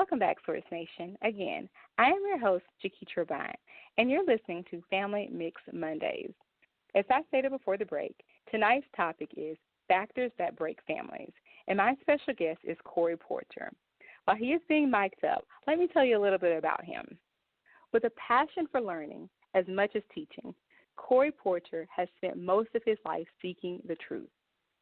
Welcome back, Source Nation. Again, I am your host, Jaketra Bryant, and you're listening to Family Mix Mondays. As I stated before the break, tonight's topic is factors that break families, and my special guest is Corey Porter. While he is being mic'd up, let me tell you a little bit about him. With a passion for learning as much as teaching, Corey Porter has spent most of his life seeking the truth.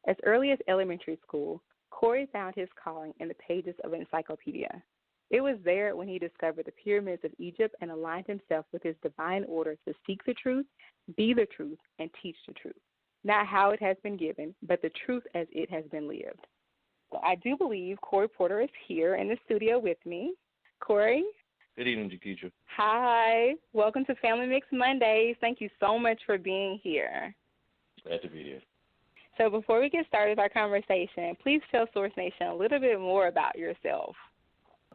As early as elementary school, Corey found his calling in the pages of an encyclopedia. It was there when he discovered the pyramids of Egypt and aligned himself with his divine order to seek the truth, be the truth, and teach the truth. Not how it has been given, but the truth as it has been lived. So I do believe Corey Porter is here in the studio with me. Corey? Good evening, Jaketra. Hi. Welcome to Family Mix Mondays. Thank you so much for being here. Glad to be here. So before we get started with our conversation, please tell Source Nation a little bit more about yourself.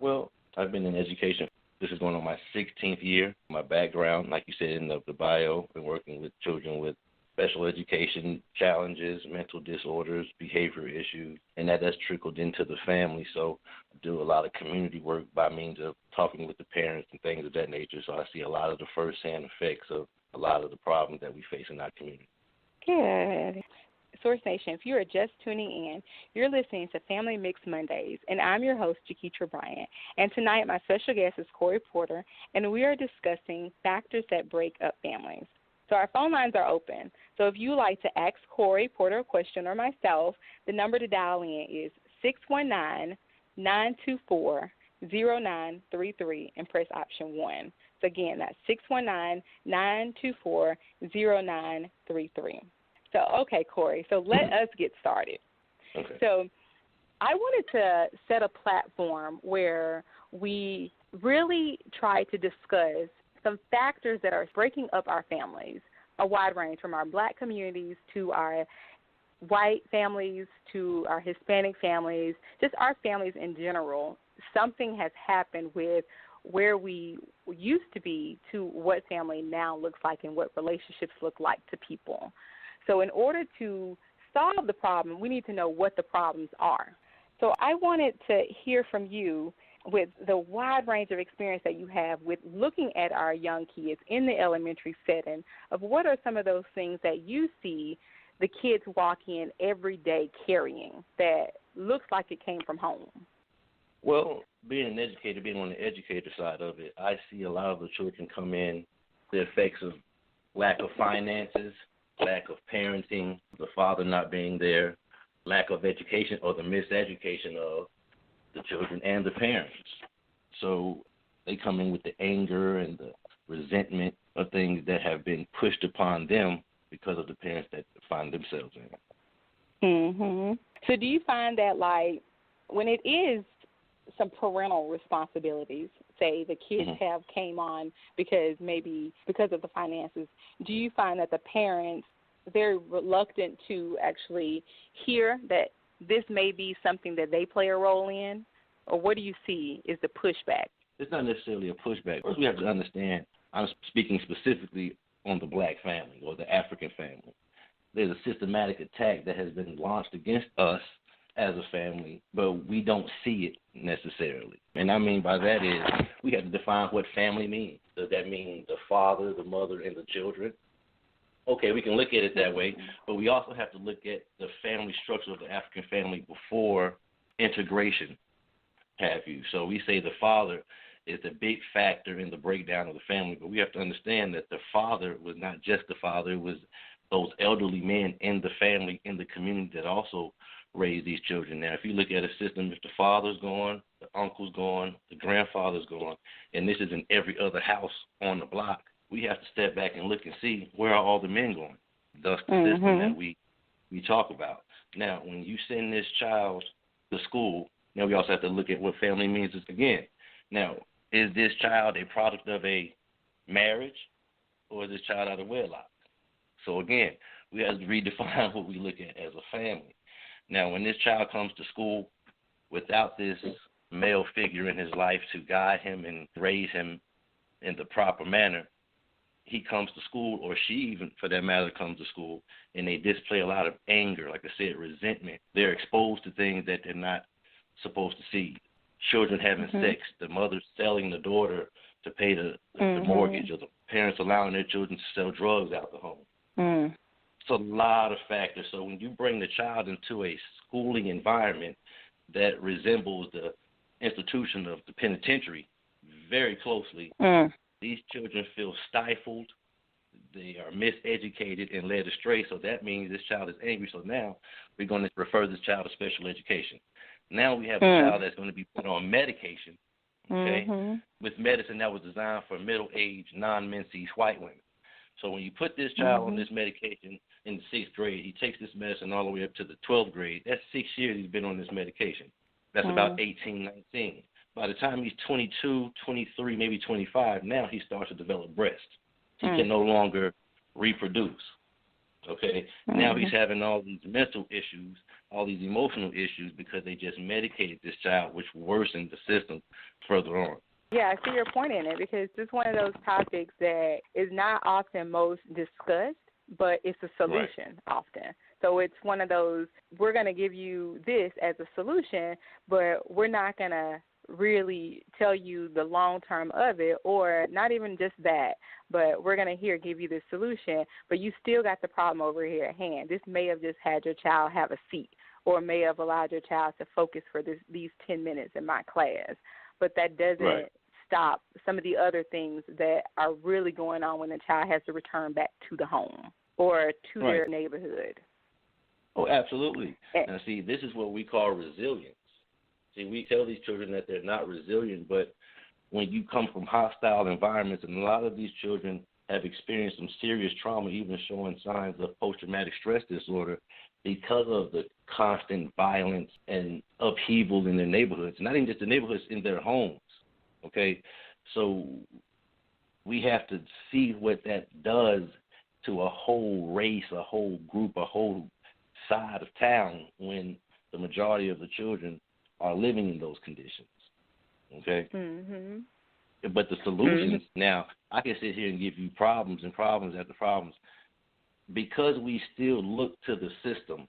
Well, I've been in education. This is going on my 16th year. My background, like you said in the bio, been working with children with special education challenges, mental disorders, behavior issues, and that has trickled into the family. So I do a lot of community work by means of talking with the parents and things of that nature. So I see a lot of the firsthand effects of a lot of the problems that we face in our community. Good. Source Nation, if you are just tuning in, you're listening to Family Mix Mondays, and I'm your host, Jaketra Bryant. And tonight, my special guest is Corey Porter, and we are discussing factors that break up families. So our phone lines are open. So if you would like to ask Corey Porter a question or myself, the number to dial in is 619-924-0933 and press option 1. So again, that's 619-924-0933. So, okay, Corey, so let us get started. Okay. So I wanted to set a platform where we really try to discuss some factors that are breaking up our families, a wide range from our black communities to our white families to our Hispanic families, just our families in general. Something has happened with where we used to be to what family now looks like and what relationships look like to people. So in order to solve the problem, we need to know what the problems are. So I wanted to hear from you with the wide range of experience that you have with looking at our young kids in the elementary setting of what are some of those things that you see the kids walk in every day carrying that looks like it came from home. Well, being an educator, being on the educator side of it, I see a lot of the children come in, the effects of lack of finances, lack of parenting, the father not being there, lack of education or the miseducation of the children and the parents. So they come in with the anger and the resentment of things that have been pushed upon them because of the parents that find themselves in. Mhm. So do you find that, like, when it is some parental responsibilities, say the kids have came on because of the finances, do you find that the parents, they're reluctant to actually hear that this may be something that they play a role in? Or what do you see is the pushback? It's not necessarily a pushback. First, we have to understand, I'm speaking specifically on the black family or the African family. There's a systematic attack that has been launched against us as a family, but we don't see it necessarily. And I mean by that is we have to define what family means. Does that mean the father, the mother, and the children? Okay, we can look at it that way, but we also have to look at the family structure of the African family before integration, have you. So we say the father is the big factor in the breakdown of the family, but we have to understand that the father was not just the father, it was those elderly men in the family, in the community that also raised these children. Now, if you look at a system, if the father's gone, the uncle's gone, the grandfather's gone, and this is in every other house on the block, we have to step back and look and see where are all the men going. Thus the system that we talk about. Now, when you send this child to school, now we also have to look at what family means again. Now, is this child a product of a marriage or is this child out of wedlock? So again, we have to redefine what we look at as a family. Now, when this child comes to school without this male figure in his life to guide him and raise him in the proper manner, he comes to school, or she even, for that matter, comes to school, and they display a lot of anger, like I said, resentment. They're exposed to things that they're not supposed to see. children having sex, the mother selling the daughter to pay the mortgage, or the parents allowing their children to sell drugs out the home. It's a lot of factors. So when you bring the child into a schooling environment that resembles the institution of the penitentiary very closely, these children feel stifled. They are miseducated and led astray, so that means this child is angry. So now we're going to refer this child to special education. Now we have a child that's going to be put on medication, with medicine that was designed for middle-aged, non-menses white women. So when you put this child on this medication in the 6th grade, he takes this medicine all the way up to the 12th grade. That's 6 years he's been on this medication. That's about 18, 19. By the time he's 22, 23, maybe 25, now he starts to develop breast. He can no longer reproduce, okay? Now he's having all these mental issues, all these emotional issues because they just medicated this child, which worsened the system further on. Yeah, I see your point in it because it's one of those topics that is not often most discussed, but it's a solution often. So it's one of those, we're going to give you this as a solution, but we're not going to really tell you the long term of it, or not even just that, but we're going to give you the solution, but you still got the problem over here at hand. This may have just had your child have a seat, or may have allowed your child to focus for these 10 minutes in my class, but that doesn't stop some of the other things that are really going on when the child has to return back to the home or to their neighborhood. Oh, absolutely. Now, see, this is what we call resilience. See, we tell these children that they're not resilient, but when you come from hostile environments, and a lot of these children have experienced some serious trauma, even showing signs of post-traumatic stress disorder, because of the constant violence and upheaval in their neighborhoods, not even just the neighborhoods, in their homes, okay? So we have to see what that does to a whole race, a whole group, a whole side of town when the majority of the children are living in those conditions, okay? But the solutions, now, I can sit here and give you problems and problems after problems. Because we still look to the system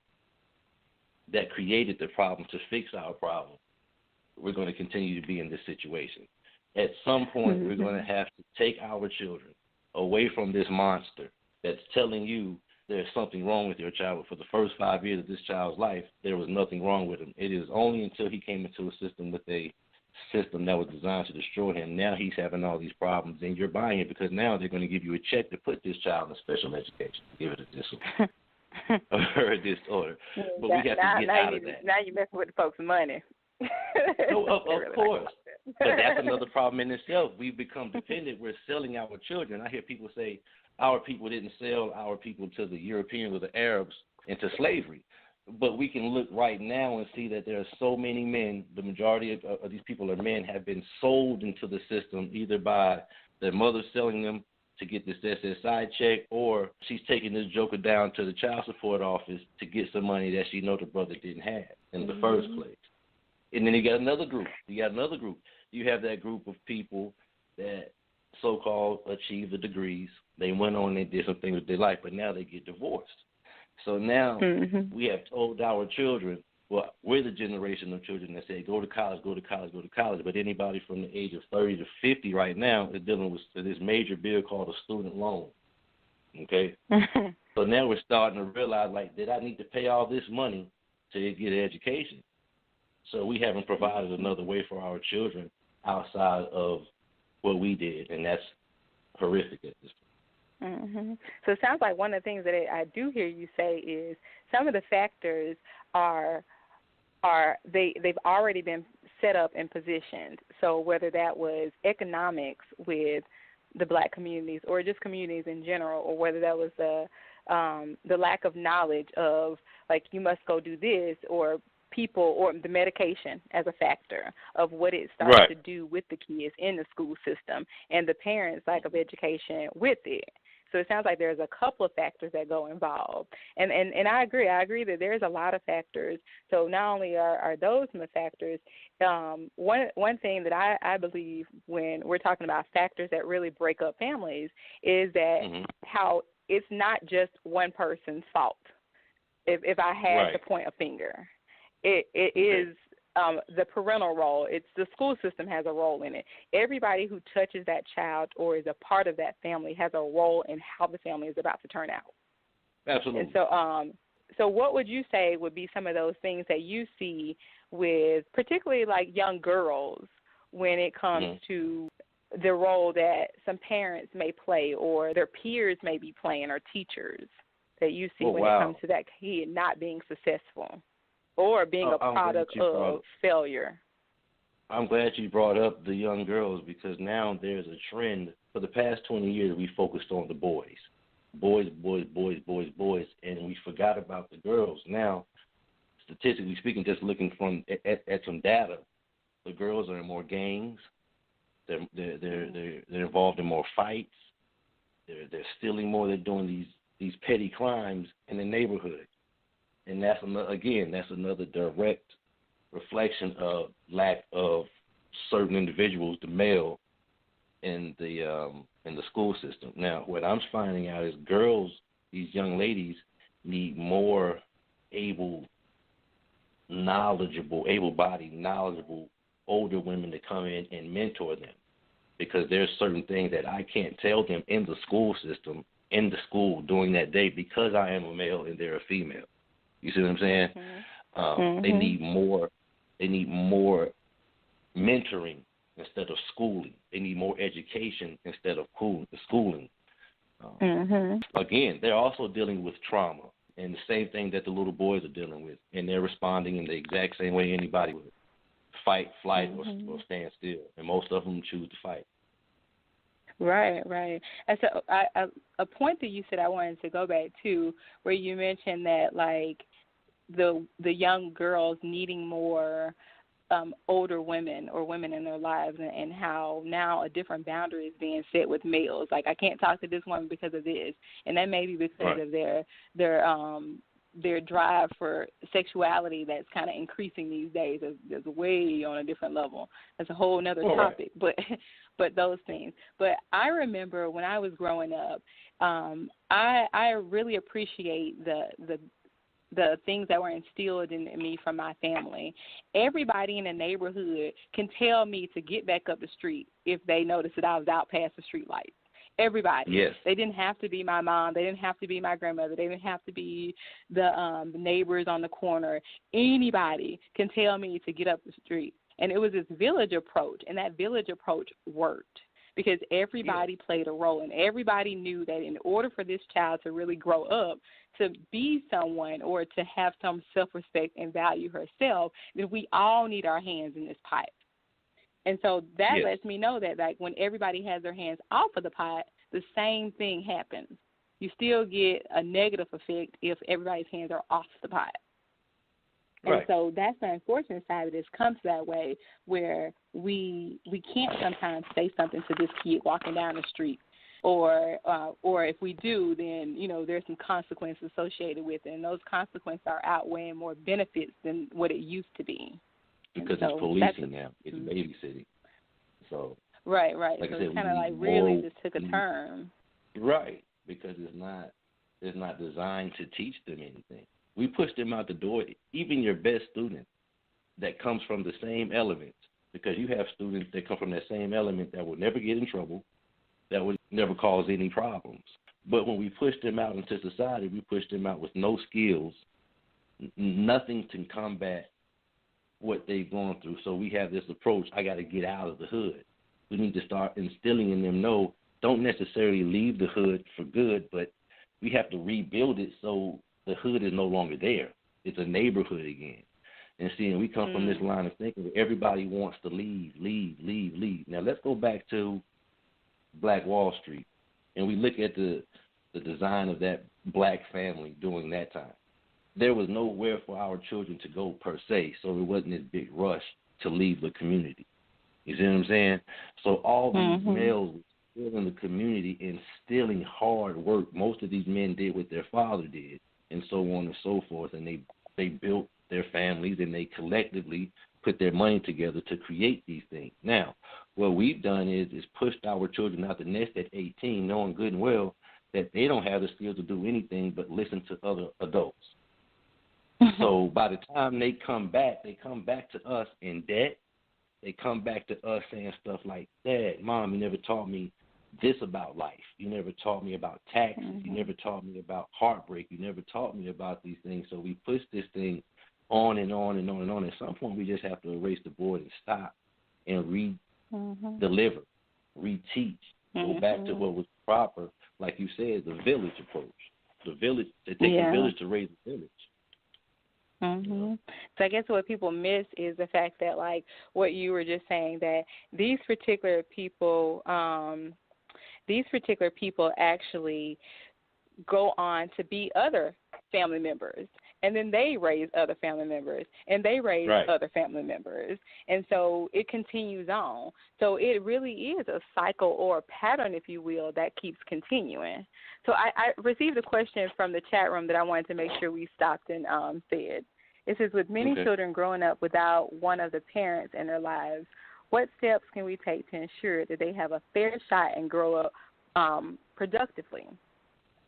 that created the problem to fix our problem, we're going to continue to be in this situation. At some point, we're going to have to take our children away from this monster that's telling you there's something wrong with your child. But for the first 5 years of this child's life, there was nothing wrong with him. It is only until he came into a system with a system that was designed to destroy him. Now he's having all these problems, and you're buying it because now they're going to give you a check to put this child in special education, give it a discipline or a disorder. But we have to get out of that. Now you're messing with the folks' money. No, of course. But that's another problem in itself. We've become dependent. We're selling our children. I hear people say our people didn't sell our people to the Europeans or the Arabs into slavery. But we can look right now and see that there are so many men, the majority of these people are men, have been sold into the system either by their mother selling them to get this SSI check, or she's taking this joker down to the child support office to get some money that she knows the brother didn't have in the first place. And then you got another group. You have that group of people that so-called achieved the degrees. They went on and did some things with their life, but now they get divorced. So now we have told our children, well, we're the generation of children that say, go to college, go to college, go to college. But anybody from the age of 30 to 50 right now is dealing with this major bill called a student loan, okay? So now we're starting to realize, like, did I need to pay all this money to get an education? So we haven't provided another way for our children outside of what we did, and that's horrific at this point. So it sounds like one of the things that I do hear you say is some of the factors they've already been set up and positioned. So whether that was economics with the black communities or just communities in general, or whether that was the lack of knowledge of, like, you must go do this, or people, or the medication as a factor of what it starts to do with the kids in the school system, and the parents' lack of education with it. So it sounds like there's a couple of factors that go involved. And I agree. I agree that there's a lot of factors. So not only are those some of the factors, one thing that I believe when we're talking about factors that really break up families is that how it's not just one person's fault. If I had to point a finger, it is the parental role. It's the school system has a role in it. Everybody who touches that child or is a part of that family has a role in how the family is about to turn out. Absolutely. And so what would you say would be some of those things that you see with particularly like young girls when it comes to the role that some parents may play or their peers may be playing or teachers that you see when it comes to that kid not being successful or being a product of failure? I'm glad you brought up the young girls because now there's a trend. For the past 20 years, we focused on the boys. Boys, boys, boys, boys, boys, and we forgot about the girls. Now, statistically speaking, just looking at some data, the girls are in more gangs. They're involved in more fights. They're stealing more. They're doing these petty crimes in the neighborhood, and that's another direct reflection of lack of certain individuals, the male, in the school system. Now, what I'm finding out is girls, these young ladies, need more able-bodied, knowledgeable older women to come in and mentor them, because there's certain things that I can't tell them in the school system, in the school during that day, because I am a male and they're a female. You see what I'm saying? They need more. They need more mentoring instead of schooling. They need more education instead of schooling. Again, they're also dealing with trauma and the same thing that the little boys are dealing with, and they're responding in the exact same way anybody would: fight, flight, or stand still. And most of them choose to fight. Right. And so a point that you said I wanted to go back to, where you mentioned that like the young girls needing more older women or women in their lives, and how now a different boundary is being set with males. Like, I can't talk to this woman because of this, and that may be because of their drive for sexuality that's kind of increasing these days. Is way on a different level. That's a whole other topic, but those things. But I remember when I was growing up, I really appreciate the things that were instilled in me from my family. Everybody in the neighborhood can tell me to get back up the street if they notice that I was out past the street lights. Everybody. Yes. They didn't have to be my mom. They didn't have to be my grandmother. They didn't have to be the neighbors on the corner. Anybody can tell me to get up the street. And it was this village approach, and that village approach worked because everybody played a role, and everybody knew that in order for this child to really grow up, to be someone or to have some self-respect and value herself, then we all need our hands in this pot. And so that lets me know that, like, when everybody has their hands off of the pot, the same thing happens. You still get a negative effect if everybody's hands are off the pot. And so that's the unfortunate side of this, comes that way, where we can't sometimes say something to this kid walking down the street. Or if we do, then, you know, there's some consequences associated with it, and those consequences are outweighing more benefits than what it used to be. Because it's policing now. It's babysitting. So right. Like so I said, it's kind of like really just took a turn. Right, because it's not designed to teach them anything. We push them out the door. Even your best student that comes from the same elements, because you have students that come from that same element that will never get in trouble, that would never cause any problems. But when we push them out into society, we push them out with no skills, nothing to combat what they've gone through. So we have this approach: I got to get out of the hood. We need to start instilling in them, no, don't necessarily leave the hood for good, but we have to rebuild it so the hood is no longer there. It's a neighborhood again. And see, we come from this line of thinking where everybody wants to leave. Now let's go back to Black Wall Street, and we look at the design of that black family during that time. There was nowhere for our children to go per se, so it wasn't this big rush to leave the community. You see what I'm saying? So all these males were still in the community instilling hard work. Most of these men did what their father did, and so on and so forth, and they built their families, and they collectively put their money together to create these things. Now, what we've done is pushed our children out the nest at 18, knowing good and well that they don't have the skills to do anything but listen to other adults. So by the time they come back to us in debt. They come back to us saying stuff like, Dad, Mom, you never taught me this about life. You never taught me about taxes. You never taught me about heartbreak. You never taught me about these things. So we push this thing on and on and on and on. At some point, we just have to erase the board and stop and re-deliver, re-teach, go back to what was proper, like you said, the village approach. The village, it takes a village to raise a village. So I guess what people miss is the fact that, like what you were just saying, that these particular people actually go on to be other family members, and then they raise other family members, and they raise other family members, and so it continues on. So it really is a cycle or a pattern, if you will, that keeps continuing. So I received a question from the chat room that I wanted to make sure we stopped and said. It says, with many children growing up without one of the parents in their lives, what steps can we take to ensure that they have a fair shot and grow up productively?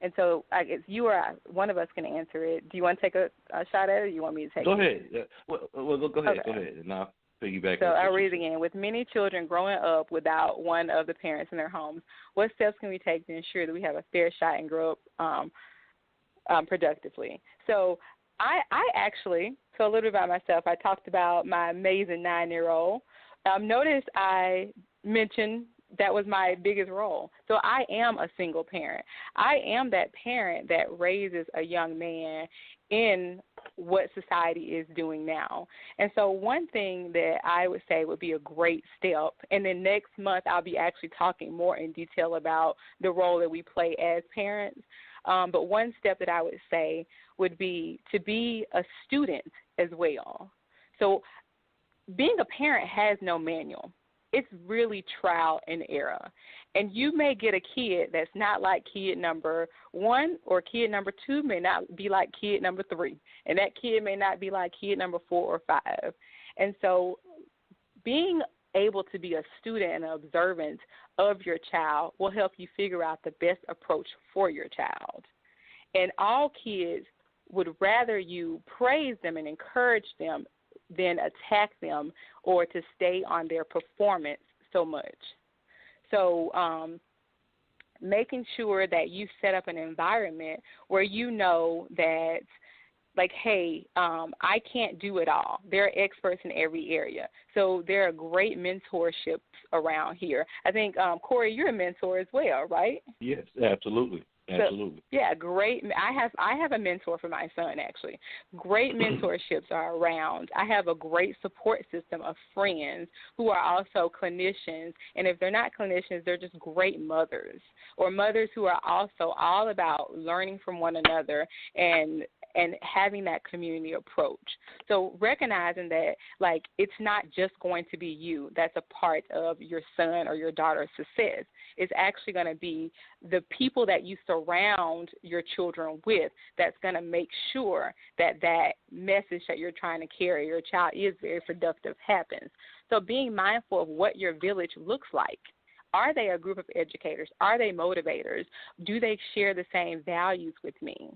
And so I guess you or one of us can answer it. Do you want to take a shot at it, or do you want me to take it? Go ahead. Well, go ahead. Okay. Go ahead, and I'll piggyback. So I'll read again. With many children growing up without one of the parents in their homes, what steps can we take to ensure that we have a fair shot and grow up productively? So I actually, so a little bit about myself, I talked about my amazing 9-year-old. Notice I mentioned that was my biggest role. So I am a single parent. I am that parent that raises a young man in what society is doing now. And so one thing that I would say would be a great step, and then next month I'll be actually talking more in detail about the role that we play as parents. But one step that I would say would be to be a student as well. So being a parent has no manual. It's really trial and error. And you may get a kid that's not like kid number 1, or kid number 2 may not be like kid number 3. And that kid may not be like kid number 4 or 5. And so being able to be a student and observant of your child will help you figure out the best approach for your child. And all kids would rather you praise them and encourage them than attack them or to stay on their performance so much. So making sure that you set up an environment where you know that, like, hey, I can't do it all. There are experts in every area. So there are great mentorships around here. I think, Corey, you're a mentor as well, right? Yes, absolutely. Absolutely. So, yeah, great. I have a mentor for my son, actually. Great mentorships are around. I have a great support system of friends who are also clinicians, and if they're not clinicians, they're just great mothers, or mothers who are also all about learning from one another and having that community approach. So recognizing that, like, it's not just going to be you that's a part of your son or your daughter's success. It's actually going to be the people that you surround your children with that's going to make sure that that message that you're trying to carry, your child is very productive, happens. So being mindful of what your village looks like. Are they a group of educators? Are they motivators? Do they share the same values with me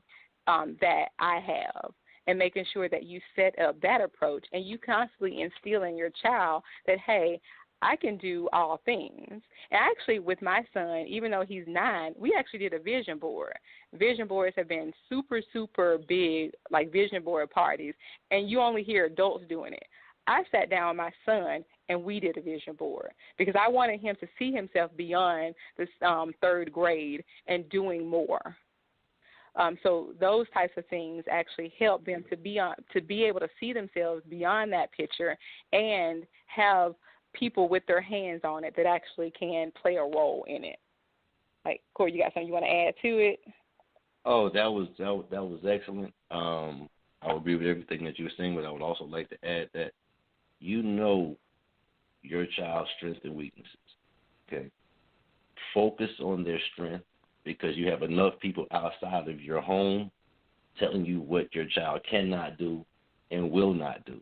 that I have? And making sure that you set up that approach and you constantly instill in your child that, hey, I can do all things. And actually, with my son, even though he's 9, we actually did a vision board. Vision boards have been super, super big, like vision board parties, and you only hear adults doing it. I sat down with my son, and we did a vision board because I wanted him to see himself beyond this 3rd grade and doing more. So those types of things actually help them to be able to see themselves beyond that picture and have people with their hands on it that actually can play a role in it. Like, Corey, you got something you want to add to it? Oh, that was excellent. I would agree with everything that you were saying, but I would also like to add that you know your child's strengths and weaknesses. Okay, focus on their strength because you have enough people outside of your home telling you what your child cannot do and will not do.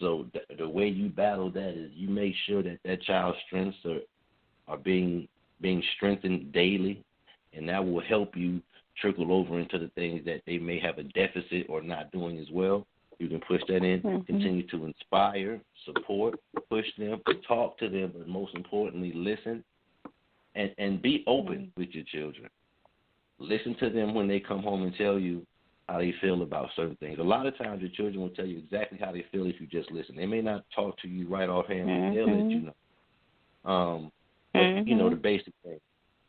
So the way you battle that is you make sure that that child's strengths are being strengthened daily, and that will help you trickle over into the things that they may have a deficit or not doing as well. You can push that in, continue to inspire, support, push them, talk to them, but most importantly, listen and be open with your children. Listen to them when they come home and tell you how they feel about certain things. A lot of times your children will tell you exactly how they feel if you just listen. They may not talk to you right offhand, but they'll let you know. But, you know, the basic thing,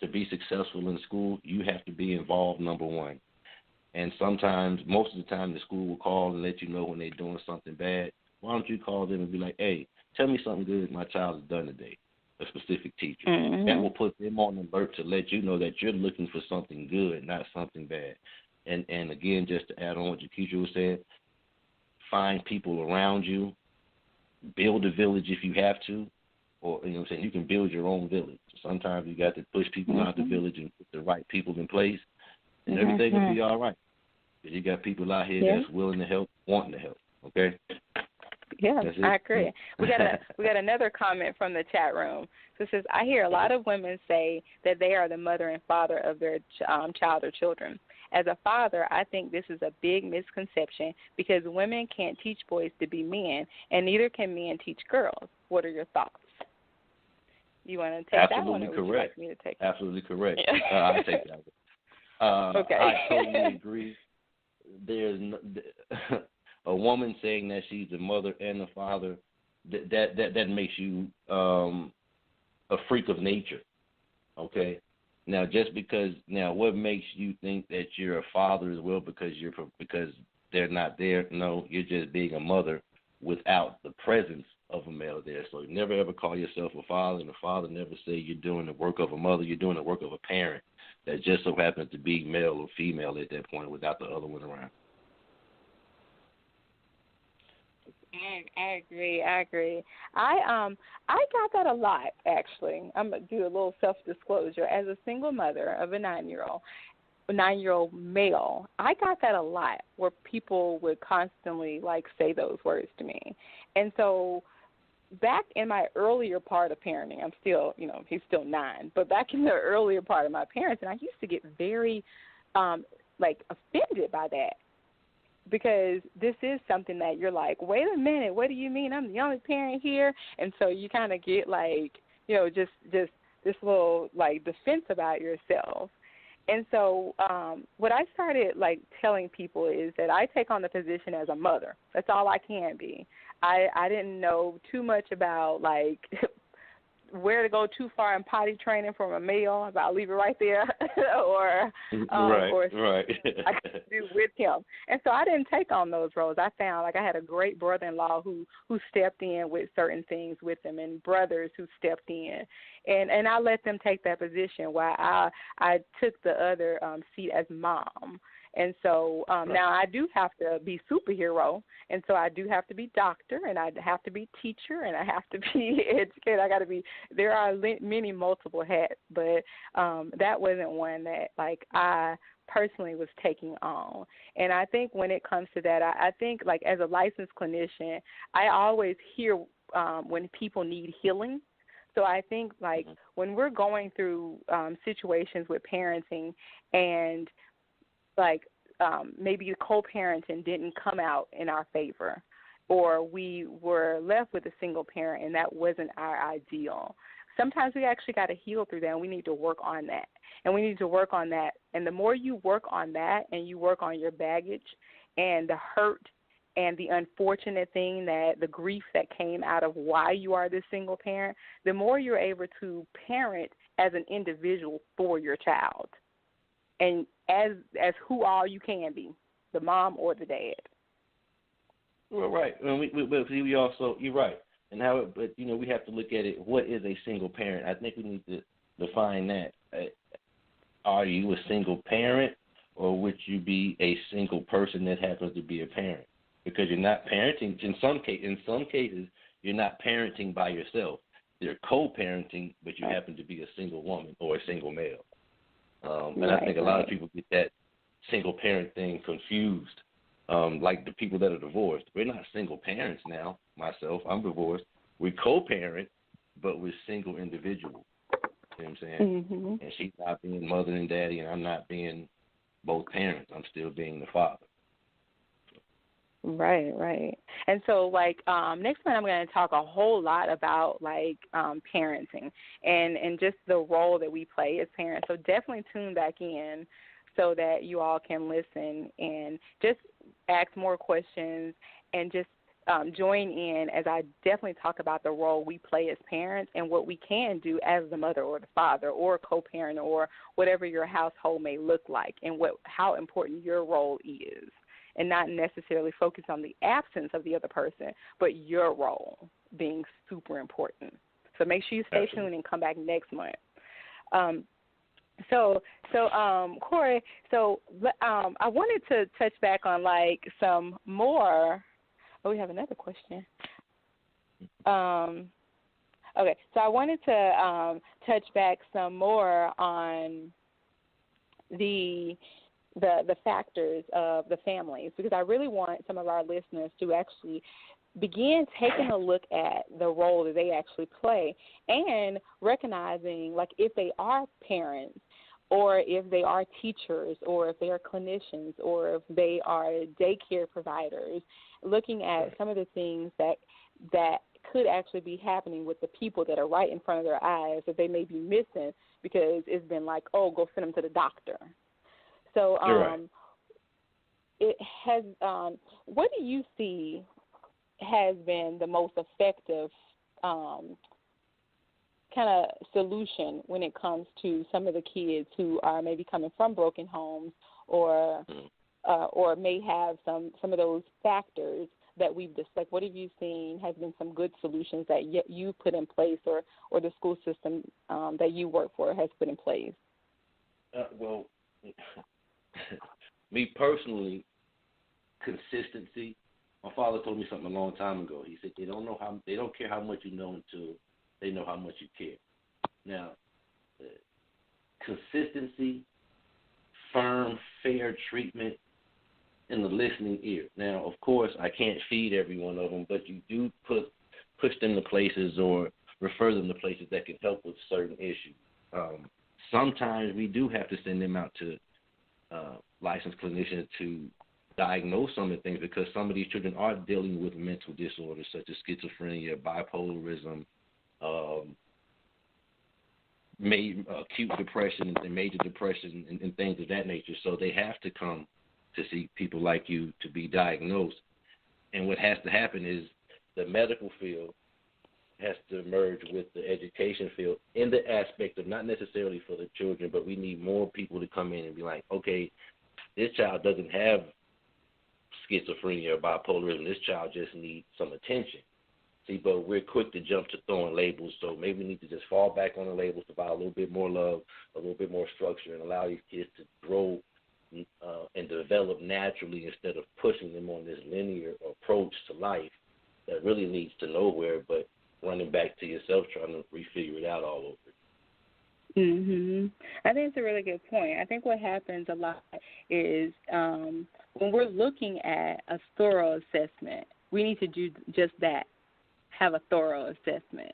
to be successful in school, you have to be involved, number one. And sometimes, most of the time, the school will call and let you know when they're doing something bad. Why don't you call them and be like, hey, tell me something good my child has done today, a specific teacher. That will put them on alert to let you know that you're looking for something good, not something bad. And again, just to add on what Jaketra was saying, find people around you, build a village if you have to, or, you know what I'm saying, you can build your own village. Sometimes you got to push people out the village and put the right people in place, and everything will be all right. Because you got people out here that's willing to help, wanting to help, okay? Yeah, I agree. We got another comment from the chat room. So it says, I hear a lot of women say that they are the mother and father of their child or children. As a father, I think this is a big misconception because women can't teach boys to be men, and neither can men teach girls. What are your thoughts? You want to take that one, or would you like me to take it? Absolutely correct. I'll take that one. Okay. I totally agree. There's a woman saying that she's the mother and the father, that makes you a freak of nature, okay? Now, what makes you think that you're a father as well because they're not there? No, you're just being a mother without the presence of a male there. So you never ever call yourself a father, and a father never say you're doing the work of a mother. You're doing the work of a parent that just so happens to be male or female at that point without the other one around. I agree. I got that a lot, actually. I'm going to do a little self-disclosure. As a single mother of a 9-year-old male, I got that a lot where people would constantly, say those words to me. And so back in my earlier part of parenting, I'm still, he's still 9, but back in the earlier part of my parenting, I used to get very, offended by that. Because this is something that you're like, wait a minute, what do you mean? I'm the only parent here. And so you kind of get just this little defense about yourself. And so what I started telling people is that I take on the position as a mother. That's all I can be. I didn't know too much about where to go too far in potty training from a male, if I'll leave it right there, or right. I could do with him. And so I didn't take on those roles. I found I had a great brother-in-law who stepped in with certain things with him, and brothers who stepped in, and I let them take that position while I took the other seat as mom. And so now I do have to be superhero, and so I do have to be doctor, and I have to be teacher, and I have to be educator. There are many multiple hats, but that wasn't one that I personally was taking on. And I think when it comes to that, I think as a licensed clinician, I always hear when people need healing. So I think when we're going through situations with parenting and maybe the co-parenting didn't come out in our favor, or we were left with a single parent and that wasn't our ideal. Sometimes we actually got to heal through that, and we need to work on that. And the more you work on that and you work on your baggage and the hurt and the unfortunate thing, that the grief that came out of why you are this single parent, the more you're able to parent as an individual for your child. And as who all you can be, the mom or the dad. Well, right. We also, you're right. And we have to look at it. What is a single parent? I think we need to define that. Are you a single parent, or would you be a single person that happens to be a parent? Because you're not parenting. In some cases, you're not parenting by yourself. They're co-parenting, but you happen to be a single woman or a single male. And I think a lot of people get that single parent thing confused. Like the people that are divorced. We're not single parents now. Myself, I'm divorced. We co-parent, but we're single individuals. You know what I'm saying? Mm-hmm. And she's not being mother and daddy, and I'm not being both parents. I'm still being the father. Right, right. And so, like, next month I'm going to talk a whole lot about, like, parenting and just the role that we play as parents. So definitely tune back in so that you all can listen and just ask more questions and just join in as I definitely talk about the role we play as parents and what we can do as the mother or the father or co-parent or whatever your household may look like and how important your role is. And not necessarily focus on the absence of the other person, but your role being super important. So make sure you stay tuned and come back next month. Corey, I wanted to touch back on, like, some more. Oh, we have another question. Okay, so I wanted to touch back some more on the factors of the families, because I really want some of our listeners to actually begin taking a look at the role that they actually play and recognizing, like, if they are parents or if they are teachers or if they are clinicians or if they are daycare providers, looking at some of the things that could actually be happening with the people that are right in front of their eyes that they may be missing because it's been like, oh, go send them to the doctor. So it has. What do you see has been the most effective kind of solution when it comes to some of the kids who are maybe coming from broken homes or may have some of those factors that we've discussed? What have you seen has been some good solutions that you put in place or the school system that you work for has put in place? Well, me personally, consistency. My father told me something a long time ago. He said they don't care how much you know until they know how much you care. Now, consistency, firm, fair treatment, and the listening ear. Now, of course, I can't feed every one of them, but you do push them to places or refer them to places that can help with certain issues. Sometimes we do have to send them out to licensed clinicians to diagnose some of the things, because some of these children are dealing with mental disorders such as schizophrenia, bipolarism, acute depression and major depression and things of that nature. So they have to come to see people like you to be diagnosed. And what has to happen is the medical field has to merge with the education field in the aspect of not necessarily for the children, but we need more people to come in and be like, okay, this child doesn't have schizophrenia or bipolarism. This child just needs some attention. See, but we're quick to jump to throwing labels, so maybe we need to just fall back on the labels, provide a little bit more love, a little bit more structure, and allow these kids to grow and develop naturally instead of pushing them on this linear approach to life that really leads to nowhere, but running back to yourself trying to refigure it out all over. I think it's a really good point. I think what happens a lot is when we're looking at a thorough assessment, we need to do just that, have a thorough assessment.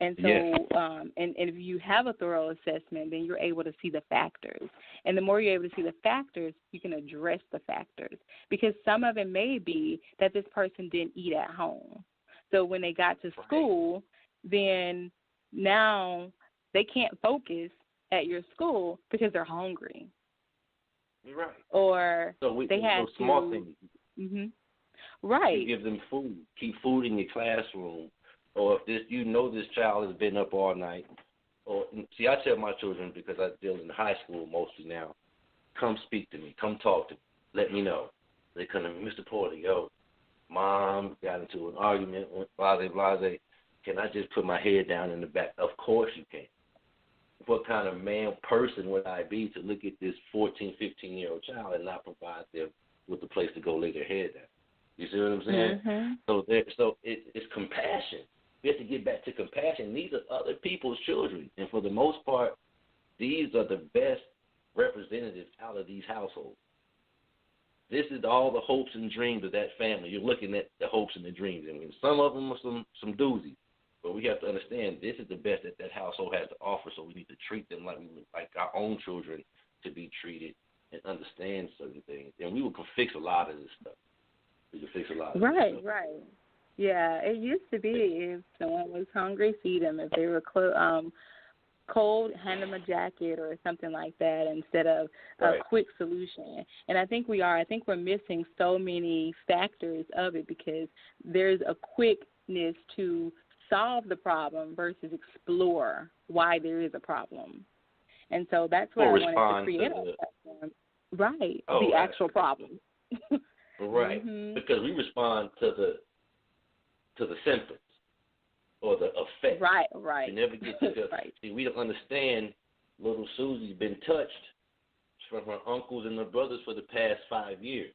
And so, and if you have a thorough assessment, then you're able to see the factors. And the more you're able to see the factors, you can address the factors. Because some of it may be that this person didn't eat at home. So when they got to school, then now they can't focus at your school because they're hungry. You're right. Or so they had to. Small things. Right. You give them food. Keep food in your classroom. Or if this child has been up all night. Or see, I tell my children, because I deal in high school mostly now, come speak to me. Come talk to me. Let me know. They come to me, Mr. Porter, Mom got into an argument, blase. Can I just put my head down in the back? Of course you can. What kind of person would I be to look at this 14, 15-year-old child and not provide them with a place to go lay their head down? You see what I'm saying? So it's compassion. We have to get back to compassion. These are other people's children, and for the most part, these are the best representatives out of these households. This is all the hopes and dreams of that family. You're looking at the hopes and the dreams. I mean, some of them are some doozies, but we have to understand this is the best that household has to offer, so we need to treat them like our own children to be treated and understand certain things, then we can fix a lot of this stuff. We can fix a lot of Right, this stuff. right. Yeah, it used to be if someone was hungry, feed them. If they were cold, hand them a jacket or something like that instead of a quick solution. And I think we're missing so many factors of it because there's a quickness to solve the problem versus explore why there is a problem. And so that's what I wanted to create on the platform. Right, the actual problem. Right, because we respond to the symptoms or the effect. Right. We never get to the see, we don't understand little Susie's been touched from her uncles and her brothers for the past 5 years.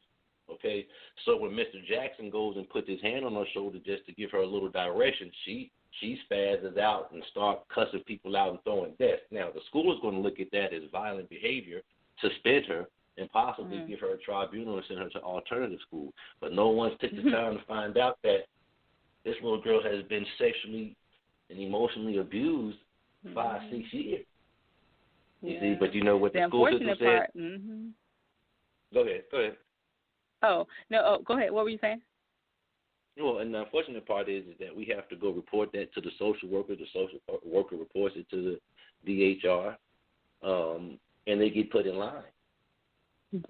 Okay? So when Mr. Jackson goes and puts his hand on her shoulder just to give her a little direction, she spazzes out and starts cussing people out and throwing desks. Now, the school is going to look at that as violent behavior, suspend her, and possibly give her a tribunal and send her to alternative school. But no one's took the time to find out that this little girl has been sexually and emotionally abused 5-6 years. You see, but you know what the school system said? Go ahead. Oh, no, go ahead. What were you saying? Well, and the unfortunate part is that we have to go report that to the social worker. The social worker reports it to the DHR, and they get put in line.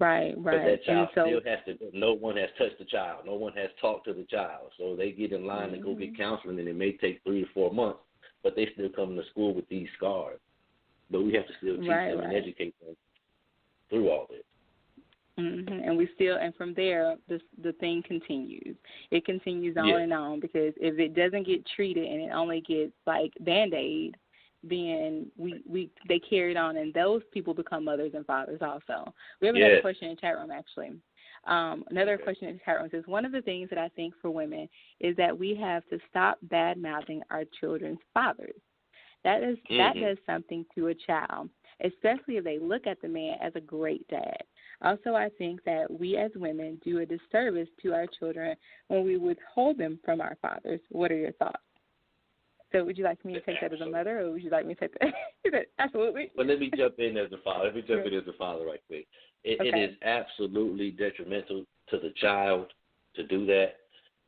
Right. But that child still has to go. No one has touched the child. No one has talked to the child. So they get in line to go get counseling, and it may take 3 to 4 months, but they still come to school with these scars. But we have to still teach them and educate them through all this. And from there, the thing continues. It continues on and on because if it doesn't get treated and it only gets like Band-Aid, then they carry it on, and those people become mothers and fathers also. We have another question in the chat room, actually. Another question in the chat room says, one of the things that I think for women is that we have to stop bad-mouthing our children's fathers. That does something to a child, especially if they look at the man as a great dad. Also, I think that we as women do a disservice to our children when we withhold them from our fathers. What are your thoughts? So would you like me to take that as a mother, or would you like me to take that? Absolutely. Well, let me jump in as a father. Right quick. It is absolutely detrimental to the child to do that.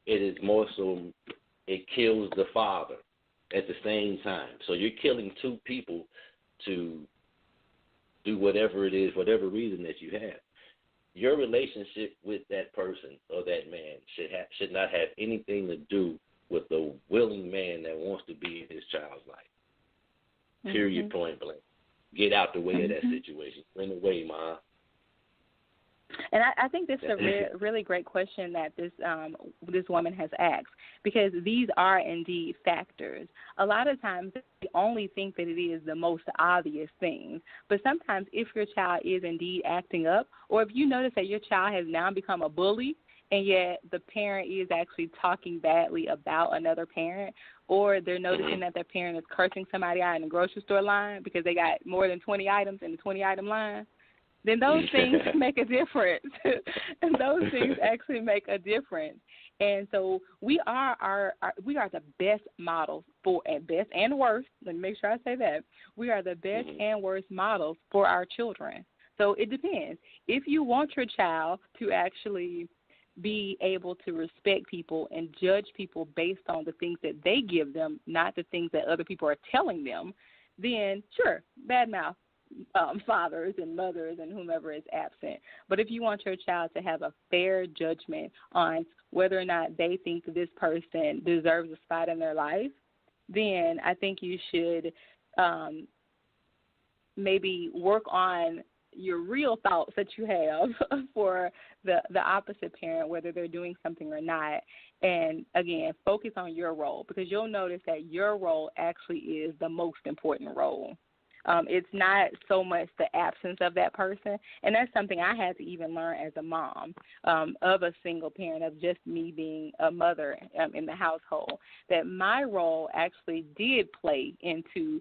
It is more so it kills the father at the same time. So you're killing two people to do whatever it is, whatever reason that you have. Your relationship with that person or that man should not have anything to do with the willing man that wants to be in his child's life. Period, point blank. Get out the way of that situation. Run away, Ma. And I think this is a really great question that this woman has asked, because these are indeed factors. A lot of times we only think that it is the most obvious things, but sometimes if your child is indeed acting up, or if you notice that your child has now become a bully, and yet the parent is actually talking badly about another parent, or they're noticing that their parent is cursing somebody out in the grocery store line because they got more than 20 items in the 20-item line, then those things make a difference. And those things actually make a difference. And so we are the best models for, and best and worst, let me make sure I say that, we are the best and worst models for our children. So it depends. If you want your child to actually be able to respect people and judge people based on the things that they give them, not the things that other people are telling them, then sure, badmouth fathers and mothers and whomever is absent. But if you want your child to have a fair judgment on whether or not they think this person deserves a spot in their life, then I think you should maybe work on your real thoughts that you have for the opposite parent, whether they're doing something or not. And, again, focus on your role, because you'll notice that your role actually is the most important role. It's not so much the absence of that person, and that's something I had to even learn as a mom of a single parent, of just me being a mother in the household, that my role actually did play into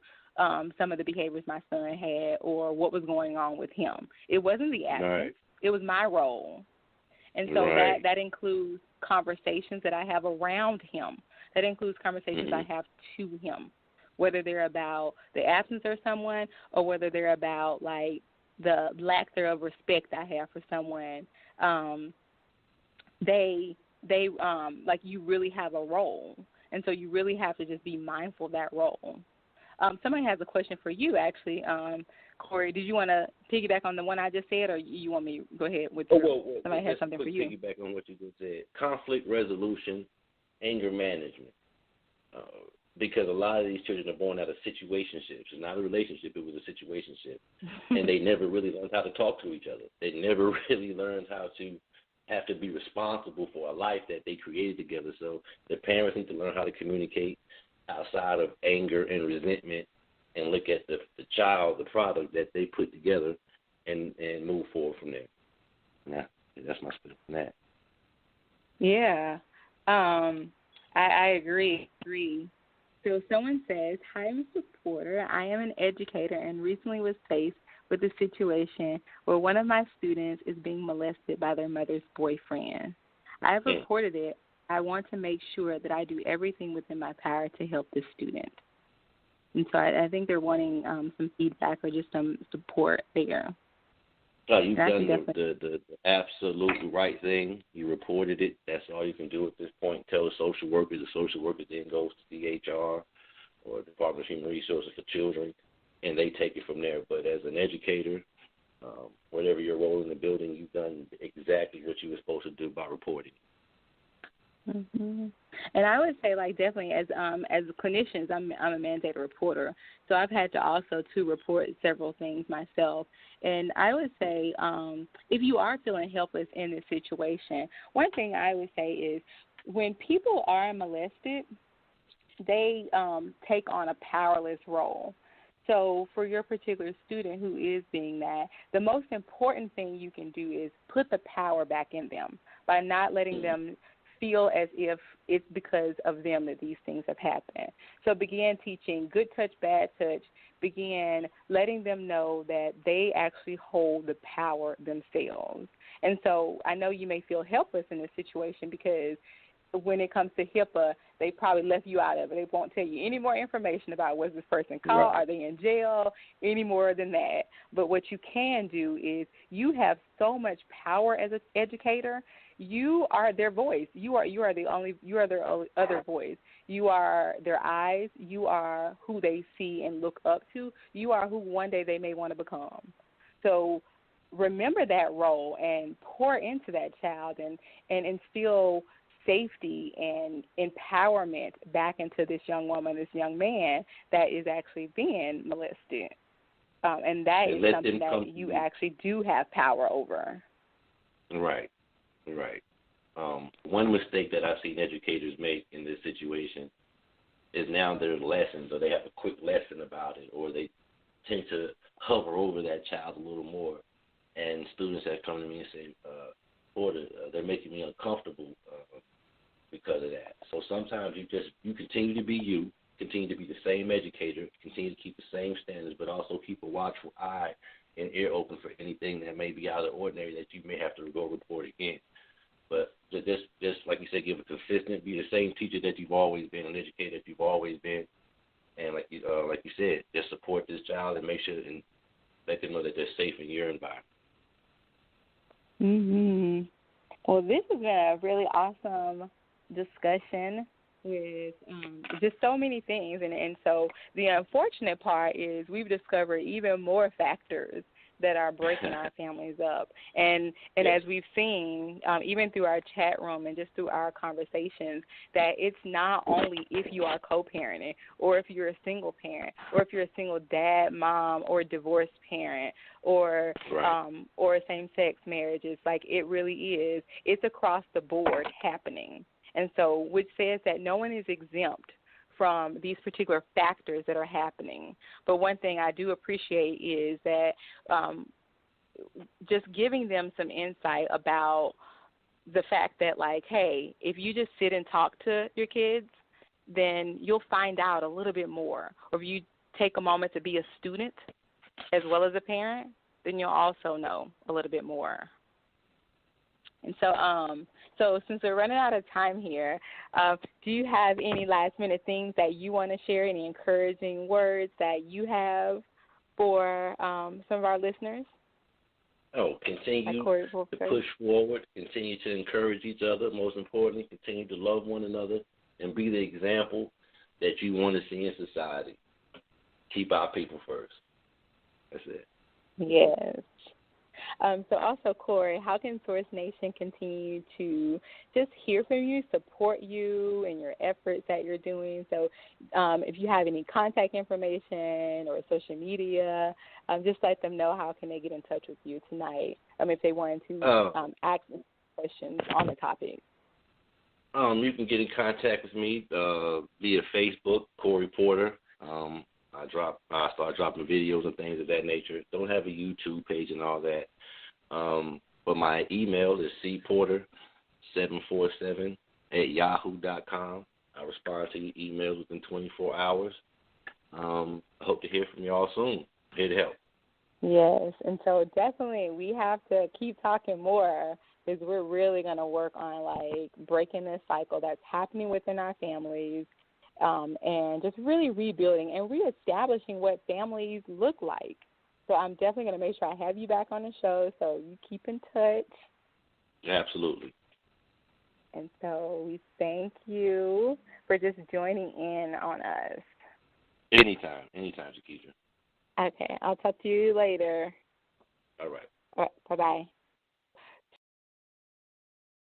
some of the behaviors my son had or what was going on with him. It wasn't the absence. It was my role. And so that includes conversations that I have around him. That includes conversations I have to him, whether they're about the absence of someone or whether they're about, like, the lack thereof respect I have for someone, they like you really have a role, and so you really have to just be mindful of that role. Somebody has a question for you, actually. Corey, did you want to piggyback on the one I just said, or you want me to go ahead with somebody has something for you? Piggyback on what you just said. Conflict resolution, anger management. Because a lot of these children are born out of situationships. It's not a relationship, it was a situationship. And they never really learned how to talk to each other. They never really learned how to have to be responsible for a life that they created together. So the parents need to learn how to communicate outside of anger and resentment and look at the child, the product that they put together, and move forward from there. Yeah, that's my spin on that. Yeah, I agree. So someone says, "Hi, Mr. Porter. I am an educator and recently was faced with a situation where one of my students is being molested by their mother's boyfriend. I have reported it. I want to make sure that I do everything within my power to help the student." And so I think they're wanting some feedback or just some support there. Oh, you've done the absolute right thing. You reported it. That's all you can do at this point. Tell the social worker. The social worker then goes to DHR or Department of Human Resources for Children, and they take it from there. But as an educator, whatever your role in the building, you've done exactly what you were supposed to do by reporting. Mm-hmm. And I would say, like, definitely as clinicians, I'm a mandated reporter, so I've had to also report several things myself. And I would say, if you are feeling helpless in this situation, one thing I would say is when people are molested, they take on a powerless role. So for your particular student who is being that, the most important thing you can do is put the power back in them by not letting them feel as if it's because of them that these things have happened. So begin teaching good touch, bad touch. Begin letting them know that they actually hold the power themselves. And so I know you may feel helpless in this situation because when it comes to HIPAA, they probably left you out of it. They won't tell you any more information about was this person caught, are they in jail, any more than that. But what you can do is you have so much power as an educator. You are their voice. You are their other voice. You are their eyes. You are who they see and look up to. You are who one day they may want to become. So remember that role and pour into that child and instill safety and empowerment back into this young woman, this young man that is actually being molested. And that is something that you actually do have power over. Right. One mistake that I've seen educators make in this situation is now their lessons, or they have a quick lesson about it, or they tend to hover over that child a little more. And students have come to me and say, they're making me uncomfortable because of that. So sometimes you continue to be you, continue to be the same educator, continue to keep the same standards, but also keep a watchful eye and ear open for anything that may be out of the ordinary that you may have to go report again. But just like you said, give a consistent, be the same teacher that you've always been, an educator that you've always been, and like you said, just support this child and make sure and let them know that they're safe in your environment. Mhm. Well, this has been a really awesome discussion with just so many things, and so the unfortunate part is we've discovered even more factors that are breaking our families up. And as we've seen, even through our chat room and just through our conversations, that it's not only if you are co-parenting or if you're a single parent or if you're a single dad, mom, or divorced parent or same-sex marriages. Like, it really is. It's across the board happening. And so, which says that no one is exempt from these particular factors that are happening. But one thing I do appreciate is that just giving them some insight about the fact that, like, hey, if you just sit and talk to your kids, then you'll find out a little bit more. Or if you take a moment to be a student as well as a parent, then you'll also know a little bit more. And so since we're running out of time here, do you have any last-minute things that you want to share, any encouraging words that you have for some of our listeners? Continue Corey to push forward, continue to encourage each other, most importantly, continue to love one another and be the example that you want to see in society. Keep our people first. That's it. Yes. So also, Corey, how can Source Nation continue to just hear from you, support you in your efforts that you're doing? So if you have any contact information or social media, just let them know how can they get in touch with you tonight if they wanted to ask questions on the topic. You can get in contact with me via Facebook, Corey Porter. I start dropping videos and things of that nature. Don't have a YouTube page and all that. But my email is cporter747@yahoo.com. I respond to your emails within 24 hours. I hope to hear from you all soon. Here to help. Yes, and so definitely we have to keep talking more because we're really going to work on, breaking this cycle that's happening within our families. And just really rebuilding and reestablishing what families look like. So I'm definitely going to make sure I have you back on the show so you keep in touch. Absolutely. And so we thank you for just joining in on us. Anytime, Jaketra. Okay, I'll talk to you later. All right. All right, bye-bye.